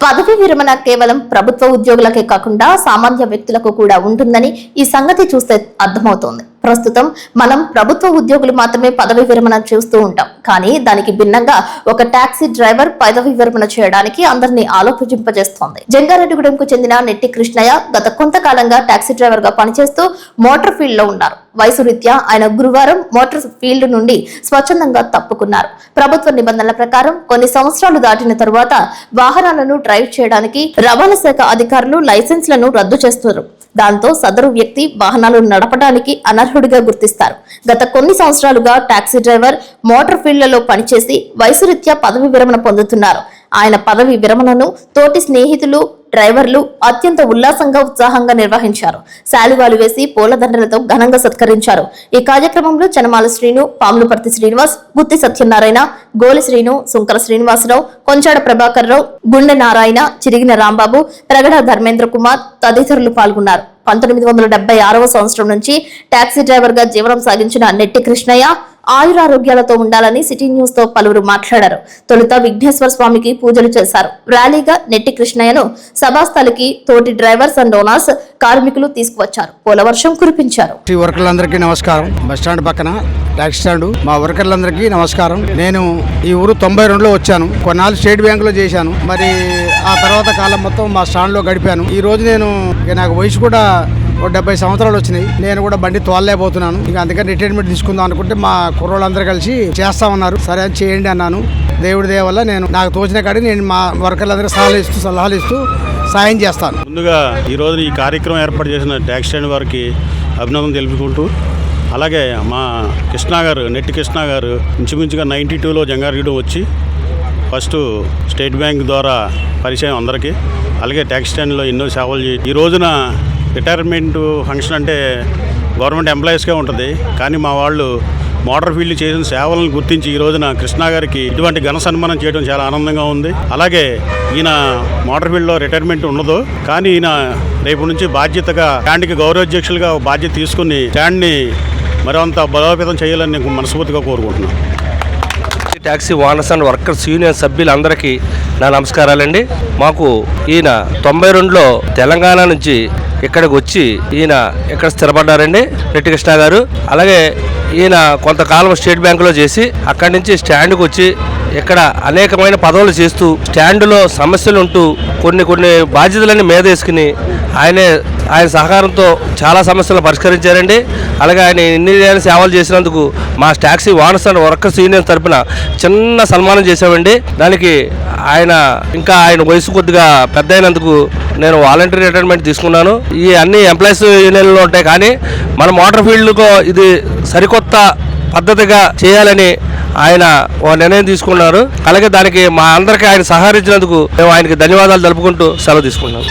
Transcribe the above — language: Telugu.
పదవీ విరమణ కేవలం ప్రభుత్వ ఉద్యోగులకే కాకుండా సామాన్య వ్యక్తులకు కూడా ఉంటుందని ఈ సంగతి చూస్తే అర్థమవుతోంది. ప్రస్తుతం మనం ప్రభుత్వ ఉద్యోగులు మాత్రమే పదవీ విరమణ చూస్తూ ఉంటాం. కానీ దానికి భిన్నంగా ఒక టాక్సీ డ్రైవర్ పదవీ విరమణ చేయడానికి అందరినీ ఆలోచింపజేస్తోంది. జంగారెడ్డిగూడెంకు చెందిన నెట్టి కృష్ణయ్య గత కొంతకాలంగా టాక్సీ డ్రైవర్ గా పనిచేస్తూ మోటార్ ఫీల్డ్ లో ఉన్నారు. వయసు రీత్యా ఆయన గురువారం మోటార్ ఫీల్డ్ నుండి స్వచ్ఛందంగా తప్పుకున్నారు. ప్రభుత్వ నిబంధనల ప్రకారం కొన్ని సంవత్సరాలు దాటిన తరువాత వాహనాలను డ్రైవ్ చేయడానికి రవాణా శాఖ అధికారులు లైసెన్స్లను రద్దు చేస్తున్నారు. దాంతో సదరు వ్యక్తి వాహనాలు నడపడానికి అనర్హుడిగా గుర్తిస్తారు. గత కొన్ని సంవత్సరాలుగా టాక్సీ డ్రైవర్ మోటార్ ఫీల్డ్లలో పనిచేసి వయసు రీత్యా పదవి విరమణ పొందుతున్నారు. ఆయన పదవి విరమణను తోటి స్నేహితులు డ్రైవర్లు అత్యంత ఉత్సాహంగా నిర్వహించారు. శాలువాలు వేసి పూలదండలతో ఘనంగా సత్కరించారు. ఈ కార్యక్రమంలో చనమాల శ్రీను, పాములపర్తి శ్రీనివాస్, గుత్తి సత్యనారాయణ, గోలి శ్రీను, సుంకర శ్రీనివాసరావు, కొంచాడ ప్రభాకర్ రావు, గుండె నారాయణ, చిరిగిన రాంబాబు, ప్రగడ ధర్మేంద్ర కుమార్ తదితరులు పాల్గొన్నారు. 1976వ సంవత్సరం నుంచి టాక్సీ డ్రైవర్ గా జీవనం సాగించిన నెట్టి కృష్ణయ్య ఆయురారోగ్యాలతో ఉండాలని సిటీ న్యూస్ తో పలువురు మాట్లాడారు. తొలుత విఘ్నేశ్వర స్వామికి పూజలు చేశారు. ర్యాలీగా నెట్టి కృష్ణయ్యను సభాస్థలికి తోటి డ్రైవర్స్ అండ్ ఓనర్స్ కార్మికులు తీసుకువచ్చారు. పోలవర్షం కురిపించారు. వర్కర్లందరికీ నమస్కారం. బస్ స్టాండ్ పక్కన టాక్సీ స్టాండ్ మా వర్కర్లందరికీ నమస్కారం. నేను ఈ ఊరు 92లో వచ్చాను. కొన్నాళ్ళు స్టేట్ బ్యాంక్ లో చేశాను. మరి ఆ తర్వాత కాలం మొత్తం మా స్టాండ్ లో గడిపాను. ఈ రోజు నాకు వయసు కూడా 70 సంవత్సరాలు వచ్చినాయి. నేను కూడా బండి తోలలేకపోతున్నాను. ఇంకా అందుకని రిటైర్మెంట్ తీసుకుందాం అనుకుంటే మా కుర్రోళ్ళందరూ కలిసి చేస్తామన్నారు. సరే అని చేయండి అన్నాను. దేవుడి దయ వల్ల నాకు తోచిన కాడికి నేను మా వర్కర్లందరూ సలహాలు ఇస్తూ సాయం చేస్తాను. ముందుగా ఈరోజు ఈ కార్యక్రమం ఏర్పాటు చేసిన ట్యాక్సీ స్టాండ్ వారికి అభినందన తెలుపుకుంటూ, అలాగే మా కృష్ణ గారు, నెట్టి కృష్ణ గారు ఇంచుమించుగా 92లో జంగారెడ్డిగూడెం వచ్చి ఫస్ట్ స్టేట్ బ్యాంక్ ద్వారా పరిచయం అందరికీ. అలాగే ట్యాక్సీ స్టాండ్లో ఎన్నో సేవలు చేసి ఈ రోజున రిటైర్మెంట్ ఫంక్షన్ అంటే గవర్నమెంట్ ఎంప్లాయీస్గా ఉంటుంది. కానీ మా వాళ్ళు మోటార్ ఫీల్డ్ చేసిన సేవలను గుర్తించి ఈ రోజున కృష్ణ గారికి ఇటువంటి ఘన సన్మానం చేయడం చాలా ఆనందంగా ఉంది. అలాగే ఈయన మోటార్ ఫీల్డ్లో రిటైర్మెంట్ ఉండదు, కానీ ఈయన రేపు నుంచి బాధ్యతగా స్టాండ్కి గౌరవాధ్యక్షులుగా బాధ్యత తీసుకుని స్టాండ్ని మరింత బలోపేతం చేయాలని నేను మనస్ఫూర్తిగా కోరుకుంటున్నాను. Taxi owners and workers union సభ్యులందరికీ నా నమస్కారాలండి. మాకు ఈయన 92లో తెలంగాణ నుంచి ఇక్కడికి వచ్చి ఈయన ఇక్కడ స్థిరపడ్డారండి నెట్టి కృష్ణ గారు. అలాగే ఈయన కొంతకాలం స్టేట్ బ్యాంకులో చేసి అక్కడి నుంచి స్టాండ్కి వచ్చి ఇక్కడ అనేకమైన పదవులు చేస్తూ స్టాండ్లో సమస్యలు ఉంటూ కొన్ని బాధ్యతలన్నీ మీద వేసుకుని ఆయన సహకారంతో చాలా సమస్యలు పరిష్కరించారండి. అలాగే ఆయన ఇన్ని సేవలు చేసినందుకు మా taxi owners and workers union తరఫున చిన్న సన్మానం చేశామండి. దానికి ఆయన వయసు కొద్దిగా పెద్ద అయినందుకు నేను వాలంటరీ రిటైర్మెంట్ తీసుకున్నాను. ఈ అన్ని ఎంప్లాయీస్ యూనియన్లో ఉంటాయి, కానీ మన మోటార్ ఫీల్డ్కు ఇది సరికొత్త పద్ధతిగా చేయాలని ఆయన ఒక నిర్ణయం తీసుకున్నారు. అలాగే దానికి మా అందరికీ ఆయన సహకరించినందుకు మేము ఆయనకి ధన్యవాదాలు తెలుపుకుంటూ సెలవు తీసుకున్నాం.